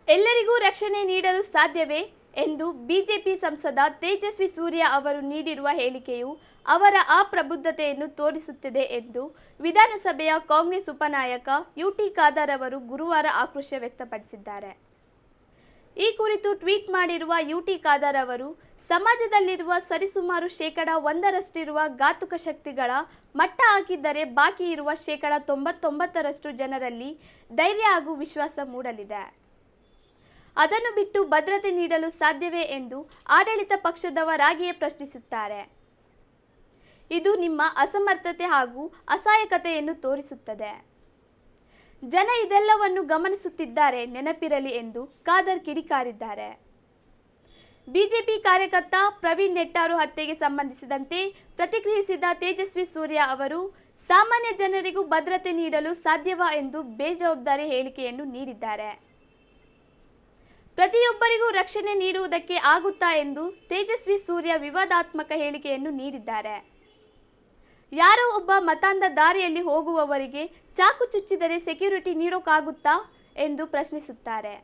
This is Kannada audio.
ಎಲ್ಲರಿಗೂ ರಕ್ಷಣೆ ನೀಡಲು ಸಾಧ್ಯವೇ ಎಂದು ಬಿಜೆಪಿ ಸಂಸದ ತೇಜಸ್ವಿ ಸೂರ್ಯ ಅವರು ನೀಡಿರುವ ಹೇಳಿಕೆಯು ಅವರ ಅಪ್ರಬುದ್ಧತೆಯನ್ನು ತೋರಿಸುತ್ತದೆ ಎಂದು ವಿಧಾನಸಭೆಯ ಕಾಂಗ್ರೆಸ್ ಉಪನಾಯಕ ಯುಟಿ ಖಾದರ್ ಅವರು ಗುರುವಾರ ಆಕ್ರೋಶ ವ್ಯಕ್ತಪಡಿಸಿದ್ದಾರೆ. ಈ ಕುರಿತು ಟ್ವೀಟ್ ಮಾಡಿರುವ ಯುಟಿ ಖಾದರ್ ಅವರು ಸಮಾಜದಲ್ಲಿರುವ ಸರಿಸುಮಾರು 1% ಘಾತುಕ ಶಕ್ತಿಗಳ ಮಟ್ಟ ಹಾಕಿದ್ದರೆ ಬಾಕಿ ಇರುವ 99% ಜನರಲ್ಲಿ ಧೈರ್ಯ ಹಾಗೂ ವಿಶ್ವಾಸ ಮೂಡಲಿದೆ. ಅದನ್ನು ಬಿಟ್ಟು ಭದ್ರತೆ ನೀಡಲು ಸಾಧ್ಯವೇ ಎಂದು ಆಡಳಿತ ಪಕ್ಷದವರಾಗಿಯೇ ಪ್ರಶ್ನಿಸುತ್ತಾರೆ. ಇದು ನಿಮ್ಮ ಅಸಮರ್ಥತೆ ಹಾಗೂ ಅಸಹಾಯಕತೆಯನ್ನು ತೋರಿಸುತ್ತದೆ. ಜನ ಇದೆಲ್ಲವನ್ನು ಗಮನಿಸುತ್ತಿದ್ದಾರೆ, ನೆನಪಿರಲಿ ಎಂದು ಖಾದರ್ ಕಿಡಿಕಾರಿದ್ದಾರೆ. ಬಿಜೆಪಿ ಕಾರ್ಯಕರ್ತ ಪ್ರವೀಣ್ ನೆಟ್ಟಾರು ಹತ್ಯೆಗೆ ಸಂಬಂಧಿಸಿದಂತೆ ಪ್ರತಿಕ್ರಿಯಿಸಿದ ತೇಜಸ್ವಿ ಸೂರ್ಯ ಅವರು ಸಾಮಾನ್ಯ ಜನರಿಗೂ ಭದ್ರತೆ ನೀಡಲು ಸಾಧ್ಯವಾ ಎಂದು ಬೇಜವಾಬ್ದಾರಿ ಹೇಳಿಕೆಯನ್ನು ನೀಡಿದ್ದಾರೆ. ಪ್ರತಿಯೊಬ್ಬರಿಗೂ ರಕ್ಷಣೆ ನೀಡುವುದಕ್ಕೆ ಆಗುತ್ತಾ ಎಂದು ತೇಜಸ್ವಿ ಸೂರ್ಯ ವಿವಾದಾತ್ಮಕ ಹೇಳಿಕೆಯನ್ನು ನೀಡಿದ್ದಾರೆ. ಯಾರೋ ಒಬ್ಬ ಮತಾಂಧ ದಾರಿಯಲ್ಲಿ ಹೋಗುವವರಿಗೆ ಚಾಕು ಚುಚ್ಚಿದರೆ ಸೆಕ್ಯೂರಿಟಿ ನೀಡೋಕ್ಕಾಗುತ್ತಾ ಎಂದು ಪ್ರಶ್ನಿಸುತ್ತಾರೆ.